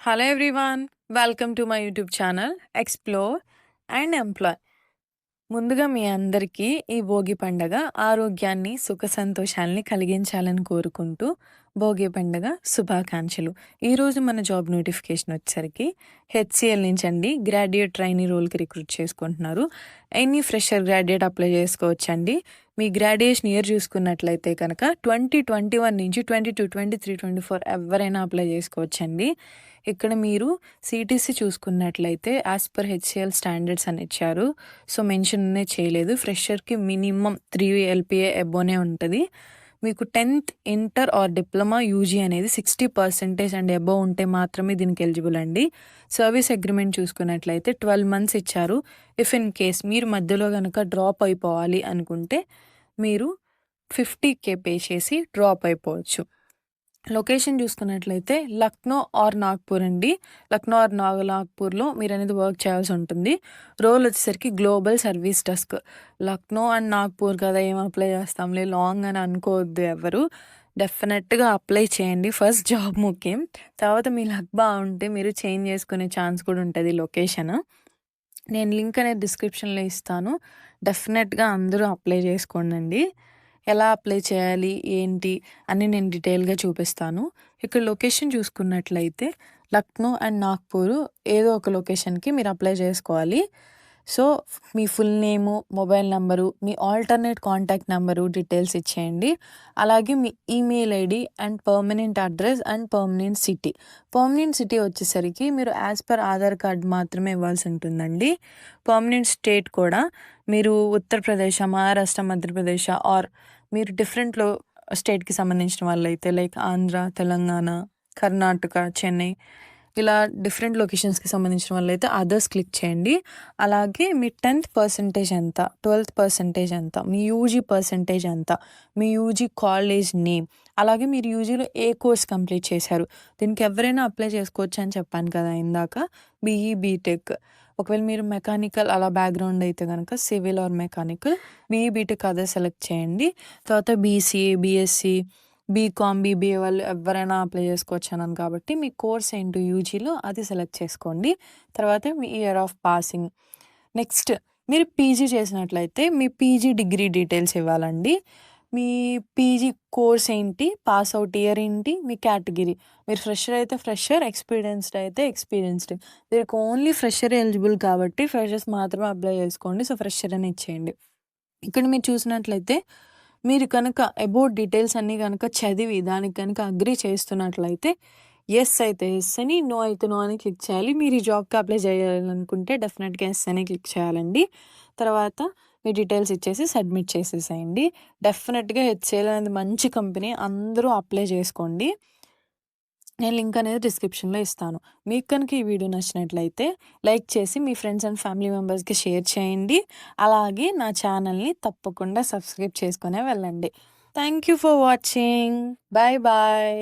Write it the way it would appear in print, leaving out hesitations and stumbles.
Hello everyone, welcome to my YouTube channel explore and employ. ముందుగా మీ అందరికీ ఈ భోగి పండగ ఆరోగ్యాన్ని, సుఖ సంతోషాల్ని కలిగించాలని కోరుకుంటూ భోగి పండగ శుభాకాంక్షలు. ఈరోజు మన జాబ్ నోటిఫికేషన్ వచ్చేసరికి హెచ్‌సీఎల్ నుంచండి గ్రాడ్యుయేట్ ట్రైనీ రోల్‌కి రిక్రూట్ చేసుకుంటున్నారు. ఎనీ ఫ్రెషర్ గ్రాడ్యుయేట్ అప్లై చేసుకోవచ్చండి. మీ గ్రాడ్యుయేషన్ ఇయర్ చూసుకున్నట్లయితే కనుక 2021 నుంచి 22, 23, 24 ఎవరైనా అప్లై చేసుకోవచ్చండి. ఇక్కడ మీరు సీటీసీ చూసుకున్నట్లయితే యాజ్ పర్ హెచ్‌సీఎల్ స్టాండర్డ్స్ అని ఇచ్చారు. సో మెన్షన్నే చేయలేదు. ఫ్రెషర్‌కి మినిమమ్ 3 ఎల్‌పీఏ అబోనే ఉంటది. మీకు 10th inter or diploma UG అనేది 60% అండ్ అబోవ్ ఉంటే మాత్రమే దీనికి ఎలిజిబుల్ అండి. సర్వీస్ అగ్రీమెంట్ చూసుకున్నట్లయితే 12 మంత్స్ ఇచ్చారు. ఇఫ్ ఇన్ కేస్ మీరు మధ్యలో గనక డ్రాప్ అయిపోవాలి అనుకుంటే మీరు 50,000 పే చేసి డ్రాప్ అయిపోవచ్చు. లొకేషన్ చూసుకున్నట్లయితే లక్నో ఆర్ నాగ్పూర్ అండి. లక్నో ఆర్ నాగ్పూర్‌లో మీరనేది వర్క్ చేయాల్సి ఉంటుంది. రోల్ వచ్చేసరికి global service desk. Lucknow and Nagpur కదా, ఏం అప్లై చేస్తాంలే లాంగ్ అని అనుకోవద్దు ఎవరు. డెఫినెట్‌గా అప్లై చేయండి. ఫస్ట్ జాబ్ ముఖ్యం. తర్వాత మీ లక్ బాగుంటే మీరు చేంజ్ చేసుకునే ఛాన్స్ కూడా ఉంటది లొకేషన్. నేను లింక్ అనేది డిస్క్రిప్షన్‌లో ఇస్తాను. డెఫినెట్‌గా అందరూ అప్లై చేసుకోండండి. ఎలా అప్లై చేయాలి, ఏంటి అని నేను డీటెయిల్‌గా చూపిస్తాను. ఇక్కడ లొకేషన్ చూసుకున్నట్లయితే లక్నో అండ్ నాగ్పూర్ ఏదో ఒక లొకేషన్‌కి మీరు అప్లై చేసుకోవాలి. సో మీ ఫుల్ నేము, మొబైల్ నంబరు, మీ ఆల్టర్నేట్ కాంటాక్ట్ నంబరు డీటెయిల్స్ ఇచ్చేయండి. అలాగే మీ email ID and permanent address and permanent city. Permanent city వచ్చేసరికి మీరు యాజ్ పర్ ఆధార్ కార్డ్ మాత్రమే ఇవ్వాల్సి ఉంటుందండి. పర్మనెంట్ స్టేట్ కూడా మీరు ఉత్తరప్రదేశ్, మహారాష్ట్ర, మధ్యప్రదేశ్ ఆర్ మీరు డిఫరెంట్‌లో స్టేట్‌కి సంబంధించిన వాళ్ళైతే లైక్ ఆంధ్ర, తెలంగాణ, కర్ణాటక, చెన్నై ఇలా డిఫరెంట్ లొకేషన్స్‌కి సంబంధించిన వాళ్ళైతే అదర్స్ క్లిక్ చేయండి. అలాగే మీ 10th పర్సెంటేజ్ ఎంత, 12th పర్సెంటేజ్ ఎంత, మీ యూజీ పర్సెంటేజ్ ఎంత, మీ యూజీ కాలేజ్ నేమ్, అలాగే మీరు యూజీలో ఏ కోర్స్ కంప్లీట్ చేశారు. దీనికి ఎవరైనా అప్లై చేసుకోవచ్చు అని చెప్పాను కదా ఇందాక. BE, BTech. ఒకవేళ మీరు మెకానికల్ అలా బ్యాక్‌గ్రౌండ్ అయితే గనక civil or mechanical, BE, BTech అదే సెలెక్ట్ చేయండి. తర్వాత బీసీఏ, బీఎస్సీ, బీకామ్, బీబీఏ వాళ్ళు ఎవరైనా అప్లై చేసుకోవచ్చు అన్నాను కాబట్టి మీ కోర్స్ ఏంటో యూజీలో అది సెలెక్ట్ చేసుకోండి. తర్వాత మీ ఇయర్ ఆఫ్ పాసింగ్. నెక్స్ట్ మీరు పీజీ చేసినట్లయితే మీ పీజీ డిగ్రీ డీటెయిల్స్ ఇవ్వాలండి. మీ పీజీ కోర్స్ ఏంటి, పాస్ అవుట్ ఇయర్ ఏంటి, మీ కేటగిరీ. మీరు ఫ్రెషర్ అయితే ఫ్రెషర్, ఎక్స్పీరియన్స్డ్ అయితే ఎక్స్పీరియన్స్డ్. దీనికి ఓన్లీ ఫ్రెషర్ ఎలిజిబుల్ కాబట్టి ఫ్రెషర్స్ మాత్రమే అప్లై చేసుకోండి. సో ఫ్రెషర్ అని ఇచ్చేయండి. ఇక్కడ మీరు చూసినట్లయితే మీరు కనుక అబౌట్ డీటెయిల్స్ అన్నీ కనుక చదివి దానికి కనుక అగ్రీ చేస్తున్నట్లయితే యెస్ అయితే యెస్ అని, నో అయితే నో అని క్లిక్ చేయాలి. మీరు ఈ జాబ్‌కి అప్లై చేయాలనుకుంటే డెఫినెట్‌గా యెస్ అని క్లిక్ చేయాలండి. తర్వాత మీ డీటెయిల్స్ ఇచ్చేసి సబ్మిట్ చేసేసేయండి. డెఫినెట్‌గా హెచ్‌సీఎల్ అనేది మంచి కంపెనీ. అందరూ అప్లై చేసుకోండి. నేను లింక్ అనేది డిస్క్రిప్షన్‌లో ఇస్తాను. మీకు కనుక ఈ వీడియో నచ్చినట్లయితే లైక్ చేసి మీ ఫ్రెండ్స్ అండ్ ఫ్యామిలీ మెంబర్స్‌కి షేర్ చేయండి. అలాగే నా ఛానల్‌ని తప్పకుండా సబ్స్క్రైబ్ చేసుకునే వెళ్ళండి. Thank you for watching. Bye bye.